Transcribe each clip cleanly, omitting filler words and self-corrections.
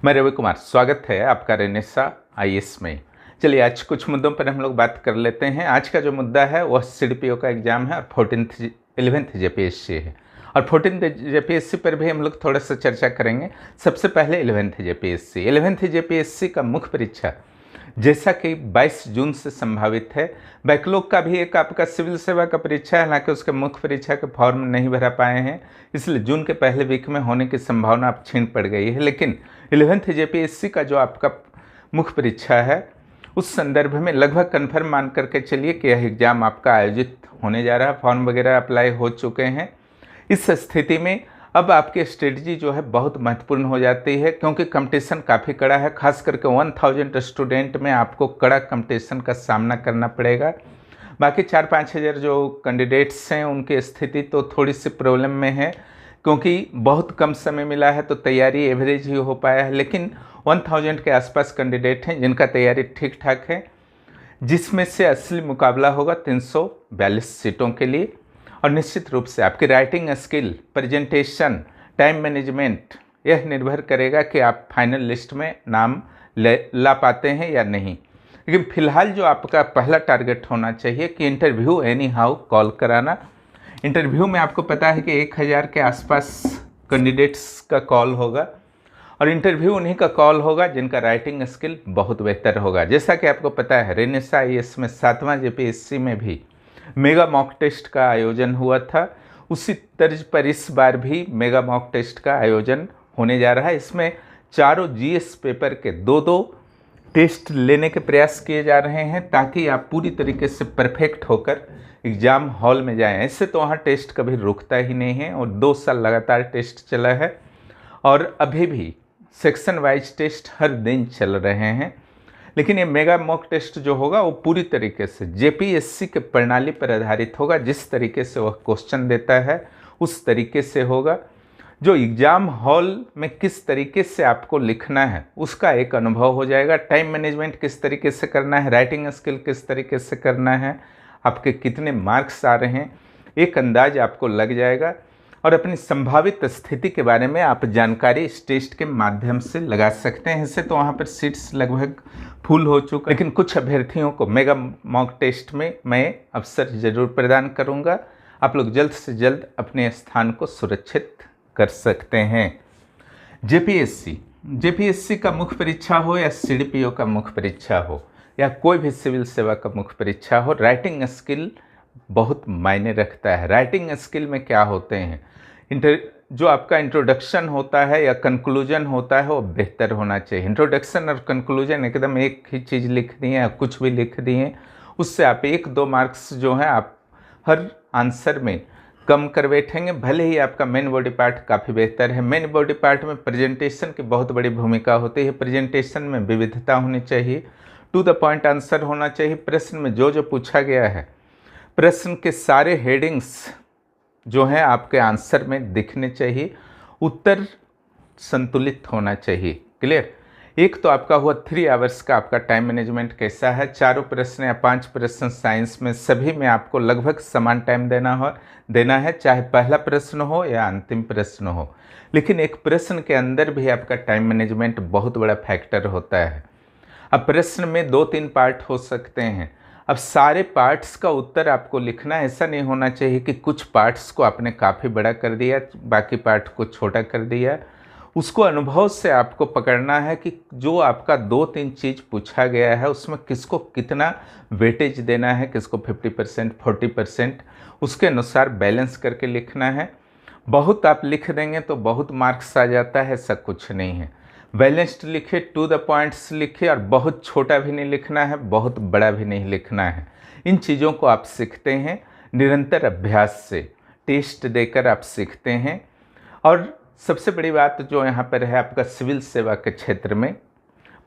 मैं रवि कुमार, स्वागत है आपका रेनेसा आईएएस में। चलिए आज कुछ मुद्दों पर हम लोग बात कर लेते हैं। आज का जो मुद्दा है वह सीडीपीओ का एग्ज़ाम है और 11th जेपीएससी है और 14th जेपीएससी पर भी हम लोग थोड़ा सा चर्चा करेंगे। सबसे पहले 11th जेपीएससी। 11th जेपीएससी का मुख्य परीक्षा जैसा कि 22 जून से संभावित है। बैकलॉग का भी एक आपका सिविल सेवा का परीक्षा है, हालांकि उसके मुख्य परीक्षा के फॉर्म नहीं भरा पाए हैं, इसलिए जून के पहले वीक में होने की संभावना अब छीन पड़ गई है। लेकिन 11th जेपीएससी का जो आपका मुख्य परीक्षा है उस संदर्भ में लगभग कन्फर्म मान करके चलिए कि यह एग्ज़ाम आपका आयोजित होने जा रहा है। फॉर्म वगैरह अप्लाई हो चुके हैं। इस स्थिति में अब आपकी स्ट्रेटजी जो है बहुत महत्वपूर्ण हो जाती है, क्योंकि कंपटीशन काफ़ी कड़ा है। खास करके 1000 स्टूडेंट में आपको कड़ा कंपटीशन का सामना करना पड़ेगा। बाकी 4-5 हज़ार जो कैंडिडेट्स हैं उनकी स्थिति तो थोड़ी सी प्रॉब्लम में है, क्योंकि बहुत कम समय मिला है तो तैयारी एवरेज ही हो पाया है। लेकिन 1000 के आसपास कैंडिडेट हैं जिनका तैयारी ठीक ठाक है, जिसमें से असली मुकाबला होगा 342 सीटों के लिए। और निश्चित रूप से आपकी writing skill, presentation, time management, यह निर्भर करेगा कि आप फाइनल लिस्ट में नाम ला पाते हैं या नहीं। लेकिन फिलहाल जो आपका पहला टारगेट होना चाहिए कि इंटरव्यू एनी हाउ कॉल कराना। इंटरव्यू में आपको पता है कि 1000 के आसपास कैंडिडेट्स का कॉल होगा और इंटरव्यू उन्हीं का कॉल होगा जिनका राइटिंग स्किल बहुत बेहतर होगा। जैसा कि आपको पता है रेनेसा आईएएस में 7वां जेपीएससी में भी मेगा मॉक टेस्ट का आयोजन हुआ था। उसी तर्ज पर इस बार भी मेगा मॉक टेस्ट का आयोजन होने जा रहा है। इसमें चारों जीएस पेपर के 2-2 टेस्ट लेने के प्रयास किए जा रहे हैं, ताकि आप पूरी तरीके से परफेक्ट होकर एग्ज़ाम हॉल में जाएं। ऐसे तो वहाँ टेस्ट कभी रुकता ही नहीं है और 2 साल लगातार टेस्ट चला है और अभी भी सेक्शन वाइज टेस्ट हर दिन चल रहे हैं। लेकिन ये मेगा मॉक टेस्ट जो होगा वो पूरी तरीके से जेपीएससी के प्रणाली पर आधारित होगा। जिस तरीके से वह क्वेश्चन देता है उस तरीके से होगा। जो एग्ज़ाम हॉल में किस तरीके से आपको लिखना है उसका एक अनुभव हो जाएगा। टाइम मैनेजमेंट किस तरीके से करना है, राइटिंग स्किल किस तरीके से करना है, आपके कितने मार्क्स आ रहे हैं, एक अंदाज आपको लग जाएगा। और अपनी संभावित स्थिति के बारे में आप जानकारी इस टेस्ट के माध्यम से लगा सकते हैं। इससे तो वहाँ पर सीट्स लगभग फुल हो चुका, लेकिन कुछ अभ्यर्थियों को मेगा मॉक टेस्ट में मैं अवसर जरूर प्रदान करूँगा। आप लोग जल्द से जल्द अपने स्थान को सुरक्षित कर सकते हैं। जेपीएससी का मुख्य परीक्षा हो या सीडीपीओ का मुख्य परीक्षा हो या कोई भी सिविल सेवा का मुख्य परीक्षा हो, राइटिंग स्किल बहुत मायने रखता है। राइटिंग स्किल में क्या होते हैं, जो आपका इंट्रोडक्शन होता है या कंक्लूजन होता है वो बेहतर होना चाहिए। इंट्रोडक्शन और कंक्लूजन एकदम एक ही चीज़ लिख दी है, कुछ भी लिख दिए, उससे आप 1-2 मार्क्स जो हैं आप हर आंसर में कम कर बैठेंगे। भले ही आपका मेन बॉडी पार्ट काफ़ी बेहतर है। मेन बॉडी पार्ट में प्रेजेंटेशन की बहुत बड़ी भूमिका होती है। प्रेजेंटेशन में विविधता होनी चाहिए, टू द पॉइंट आंसर होना चाहिए। प्रश्न में जो जो पूछा गया है, प्रश्न के सारे हेडिंग्स जो हैं आपके आंसर में दिखने चाहिए। उत्तर संतुलित होना चाहिए। क्लियर। एक तो आपका हुआ 3 आवर्स का आपका टाइम मैनेजमेंट कैसा है। 4 प्रश्न या 5 प्रश्न साइंस में, सभी में आपको लगभग समान टाइम देना है, चाहे पहला प्रश्न हो या अंतिम प्रश्न हो। लेकिन एक प्रश्न के अंदर भी आपका टाइम मैनेजमेंट बहुत बड़ा फैक्टर होता है। अब प्रश्न में 2-3 पार्ट हो सकते हैं। अब सारे पार्ट्स का उत्तर आपको लिखना है। ऐसा नहीं होना चाहिए कि कुछ पार्ट्स को आपने काफ़ी बड़ा कर दिया, बाकी पार्ट को छोटा कर दिया। उसको अनुभव से आपको पकड़ना है कि जो आपका 2-3 चीज़ पूछा गया है उसमें किसको कितना वेटेज देना है, किसको 50%, 40%, उसके अनुसार बैलेंस करके लिखना है। बहुत आप लिख देंगे तो बहुत मार्क्स आ जाता है, ऐसा कुछ नहीं है। बैलेंस्ड लिखे, टू द पॉइंट्स लिखे, और बहुत छोटा भी नहीं लिखना है, बहुत बड़ा भी नहीं लिखना है। इन चीज़ों को आप सीखते हैं निरंतर अभ्यास से, टेस्ट देकर आप सीखते हैं। और सबसे बड़ी बात जो यहाँ पर है, आपका सिविल सेवा के क्षेत्र में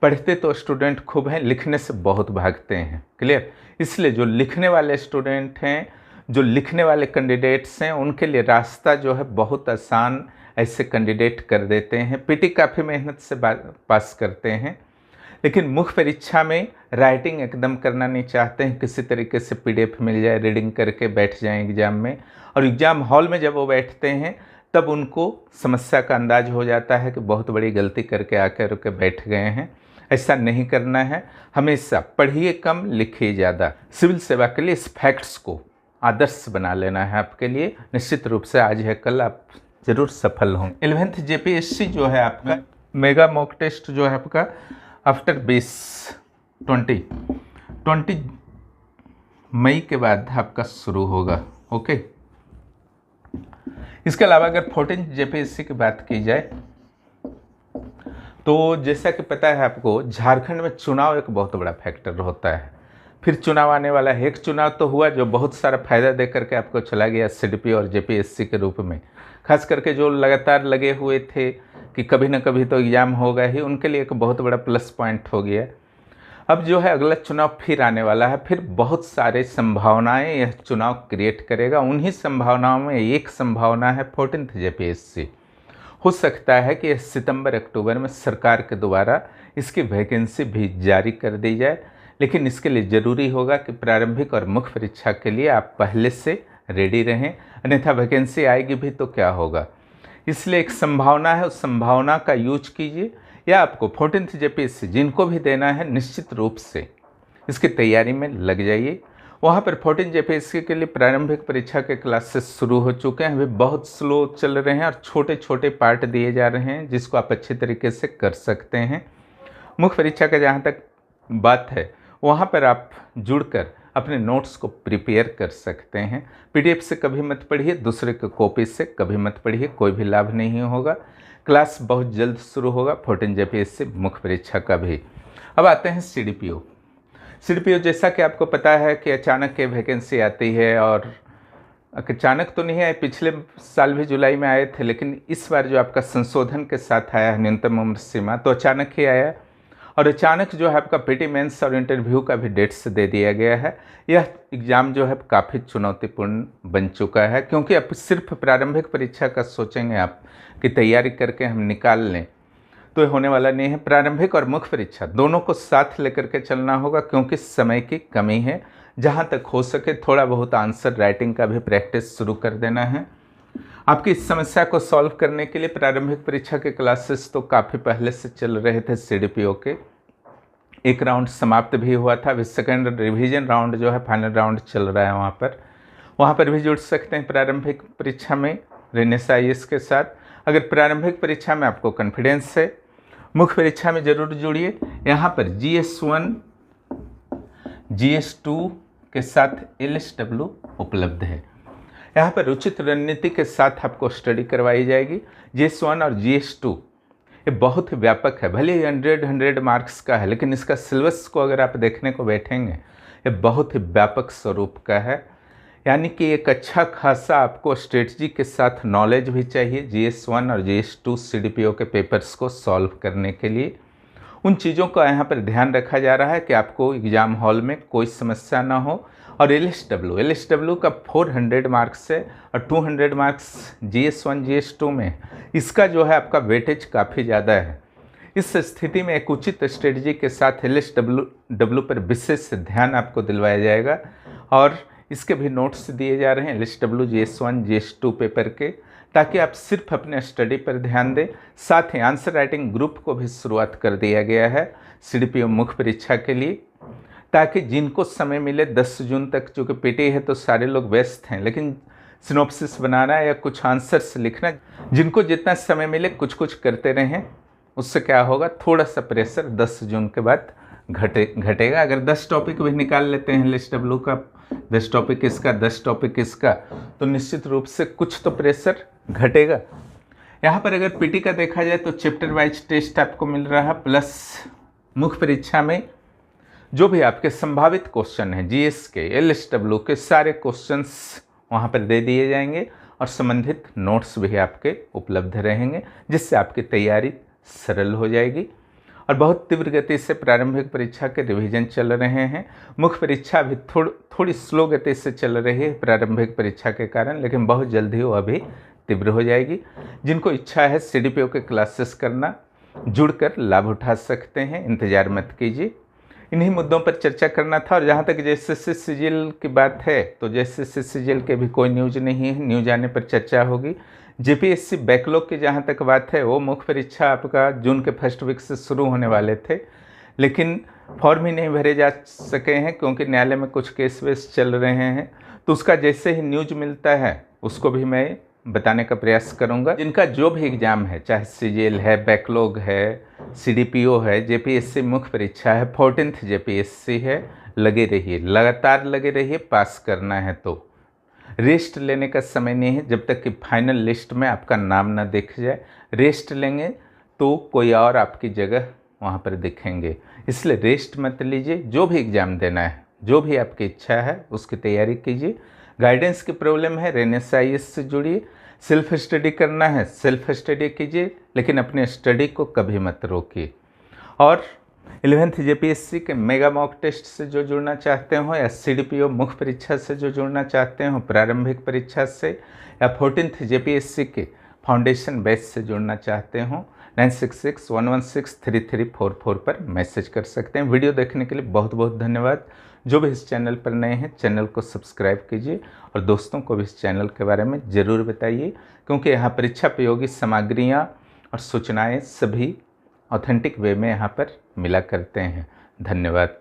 पढ़ते तो स्टूडेंट खूब हैं, लिखने से बहुत भागते हैं। क्लियर। इसलिए जो लिखने वाले स्टूडेंट हैं, जो लिखने वाले कैंडिडेट्स हैं, उनके लिए रास्ता जो है बहुत आसान ऐसे कैंडिडेट कर देते हैं। पीटी काफ़ी मेहनत से पास करते हैं, लेकिन मुख्य परीक्षा में राइटिंग एकदम करना नहीं चाहते हैं। किसी तरीके से पीडीएफ मिल जाए, रीडिंग करके बैठ जाएं एग्ज़ाम में, और एग्ज़ाम हॉल में जब वो बैठते हैं तब उनको समस्या का अंदाज हो जाता है कि बहुत बड़ी गलती करके आकर के बैठ गए हैं। ऐसा नहीं करना है, हमेशा पढ़िए कम लिखिए ज़्यादा। सिविल सेवा के लिए इस फैक्ट्स को आदर्श बना लेना है आपके लिए। निश्चित रूप से आज है कल आप ज़रूर सफल होंगे। 11th JPSC जो है आपका मेगा मॉक टेस्ट जो है आपका आफ्टर 20 मई के बाद आपका शुरू होगा। ओके, इसके अलावा अगर 14th JPSC की बात की जाए तो जैसा कि पता है आपको, झारखंड में चुनाव एक बहुत बड़ा फैक्टर होता है। फिर चुनाव आने वाला है। एक चुनाव तो हुआ जो बहुत सारा फायदा दे करके आपको चला गया CDP और JPSC के रूप में। खास करके जो लगातार लगे हुए थे कि कभी ना कभी तो एग्ज़ाम होगा ही, उनके लिए एक बहुत बड़ा प्लस पॉइंट हो गया। अब जो है अगला चुनाव फिर आने वाला है, फिर बहुत सारे संभावनाएं यह चुनाव क्रिएट करेगा। उन्हीं संभावनाओं में एक संभावना है 14th JPSC। हो सकता है कि सितंबर अक्टूबर में सरकार के द्वारा इसकी वैकेंसी भी जारी कर दी जाए, लेकिन इसके लिए ज़रूरी होगा कि प्रारंभिक और मुख्य परीक्षा के लिए आप पहले से रेडी रहें, अन्यथा वैकेंसी आएगी भी तो क्या होगा। इसलिए एक संभावना है, उस संभावना का यूज कीजिए। या आपको 14th JPSC जिनको भी देना है निश्चित रूप से इसकी तैयारी में लग जाइए। वहाँ पर 14th JPSC के लिए प्रारंभिक परीक्षा के क्लासेस शुरू हो चुके हैं, वे बहुत स्लो चल रहे हैं और छोटे छोटे पार्ट दिए जा रहे हैं जिसको आप अच्छे तरीके से कर सकते हैं। मुख्य परीक्षा का जहाँ तक बात है, वहाँ पर आप जुड़कर अपने नोट्स को प्रिपेयर कर सकते हैं। PDF से कभी मत पढ़िए, दूसरे के कॉपी से कभी मत पढ़िए, कोई भी लाभ नहीं होगा। क्लास बहुत जल्द शुरू होगा 14th JPSC मुख्य परीक्षा का भी। अब आते हैं CDPO जैसा कि आपको पता है कि अचानक के वैकेंसी आती है, और अचानक तो नहीं आए, पिछले साल भी जुलाई में आए थे, लेकिन इस बार जो आपका संशोधन के साथ आया है न्यूनतम उम्र सीमा, तो अचानक ही आया। और अचानक जो है आपका PT मेंस और इंटरव्यू का भी डेट्स दे दिया गया है। यह एग्ज़ाम जो है काफ़ी चुनौतीपूर्ण बन चुका है, क्योंकि अब सिर्फ प्रारंभिक परीक्षा का सोचेंगे आप कि तैयारी करके हम निकाल लें, तो ये होने वाला नहीं है। प्रारंभिक और मुख्य परीक्षा दोनों को साथ लेकर के चलना होगा, क्योंकि समय की कमी है। जहाँ तक हो सके थोड़ा बहुत आंसर राइटिंग का भी प्रैक्टिस शुरू कर देना है। आपकी इस समस्या को सॉल्व करने के लिए प्रारंभिक परीक्षा के क्लासेस तो काफ़ी पहले से चल रहे थे। CDPO के एक राउंड समाप्त भी हुआ था, अभी सेकेंड रिवीजन राउंड जो है फाइनल राउंड चल रहा है। वहाँ पर भी जुड़ सकते हैं प्रारंभिक परीक्षा में रेनेसा IAS के साथ। अगर प्रारंभिक परीक्षा में आपको कॉन्फिडेंस है, मुख्य परीक्षा में ज़रूर जुड़िए। यहाँ पर GS1 GS2 के साथ LSW उपलब्ध है। यहाँ पर उचित रणनीति के साथ आपको स्टडी करवाई जाएगी। GS1 और GS2 ये बहुत ही व्यापक है, भले ही 100 मार्क्स का है, लेकिन इसका सिलेबस को अगर आप देखने को बैठेंगे ये बहुत ही व्यापक स्वरूप का है। यानी कि एक अच्छा खासा आपको स्ट्रेटजी के साथ नॉलेज भी चाहिए GS1 और GS2 CDPO के पेपर्स को सॉल्व करने के लिए। उन चीज़ों का यहाँ पर ध्यान रखा जा रहा है कि आपको एग्ज़ाम हॉल में कोई समस्या ना हो। और LSW का 400 मार्क्स है और 200 मार्क्स GS1 GS2 में, इसका जो है आपका वेटेज काफ़ी ज़्यादा है। इस स्थिति में एक उचित स्ट्रेटजी के साथ LSW पर विशेष ध्यान आपको दिलवाया जाएगा, और इसके भी नोट्स दिए जा रहे हैं LSW GS1 GS2 पेपर के, ताकि आप सिर्फ अपने स्टडी पर ध्यान दें। साथ ही आंसर राइटिंग ग्रुप को भी शुरुआत कर दिया गया है CDPO मुख्य परीक्षा के लिए, ताकि जिनको समय मिले 10 जून तक, चूँकि PT है तो सारे लोग व्यस्त हैं, लेकिन सिनॉप्सिस बनाना या कुछ आंसर्स लिखना, जिनको जितना समय मिले कुछ कुछ करते रहें। उससे क्या होगा, थोड़ा सा प्रेशर 10 जून के बाद घटेगा। अगर 10 टॉपिक भी निकाल लेते हैं LSW का, 10 टॉपिक इसका 10 टॉपिक इसका, तो निश्चित रूप से कुछ तो प्रेशर घटेगा। यहाँ पर अगर PT का देखा जाए तो चैप्टर वाइज टेस्ट आपको मिल रहा है, प्लस मुख्य परीक्षा में जो भी आपके संभावित क्वेश्चन हैं GS के LSW के सारे क्वेश्चंस वहाँ पर दे दिए जाएंगे, और संबंधित नोट्स भी आपके उपलब्ध रहेंगे, जिससे आपकी तैयारी सरल हो जाएगी। और बहुत तीव्र गति से प्रारंभिक परीक्षा के रिवीजन चल रहे हैं। मुख्य परीक्षा अभी थोड़ी स्लो गति से चल रही है प्रारंभिक परीक्षा के कारण, लेकिन बहुत जल्दी वो अभी तीव्र हो जाएगी। जिनको इच्छा है CDPO के क्लासेस करना, जुड़कर लाभ उठा सकते हैं, इंतज़ार मत कीजिए। इन्हीं मुद्दों पर चर्चा करना था। और जहाँ तक JSS CGL की बात है, तो JSS CGL के भी कोई न्यूज़ नहीं है, न्यूज़ आने पर चर्चा होगी। जेपीएससी बैकलॉग की जहाँ तक बात है, वो मुख्य परीक्षा आपका जून के फर्स्ट वीक से शुरू होने वाले थे, लेकिन फॉर्म ही नहीं भरे जा सके हैं क्योंकि न्यायालय में कुछ केस वेस चल रहे हैं। तो उसका जैसे ही न्यूज मिलता है उसको भी मैं बताने का प्रयास करूंगा। जिनका जो भी एग्ज़ाम है, चाहे सीजीएल है, बैकलॉग है, सीडीपीओ है, जेपीएससी मुख्य परीक्षा है, 14th जेपीएससी है, लगे रहिए, लगातार लगे रहिए। पास करना है तो रेस्ट लेने का समय नहीं है जब तक कि फाइनल लिस्ट में आपका नाम ना दिख जाए। रेस्ट लेंगे तो कोई और आपकी जगह वहाँ पर दिखेंगे, इसलिए रेस्ट मत लीजिए। जो भी एग्ज़ाम देना है, जो भी आपकी इच्छा है उसकी तैयारी कीजिए। गाइडेंस की प्रॉब्लम है, रेनेसा आईएएस से जुड़िए। सेल्फ स्टडी करना है, सेल्फ स्टडी कीजिए, लेकिन अपने स्टडी को कभी मत रोकिए। और 11th जेपीएससी के मेगा मॉक टेस्ट से जो जुड़ना चाहते हो, या सीडीपीओ मुख्य परीक्षा से जो जुड़ना चाहते हो, प्रारंभिक परीक्षा से, या 14th जेपीएससी के फाउंडेशन बैच से जुड़ना चाहते हो, 9661163344 पर मैसेज कर सकते हैं। वीडियो देखने के लिए बहुत बहुत धन्यवाद। जो भी इस चैनल पर नए हैं, चैनल को सब्सक्राइब कीजिए और दोस्तों को भी इस चैनल के बारे में ज़रूर बताइए, क्योंकि यहाँ परीक्षा उपयोगी सामग्रियाँ और सूचनाएँ सभी ऑथेंटिक वे में यहाँ पर मिला करते हैं। धन्यवाद।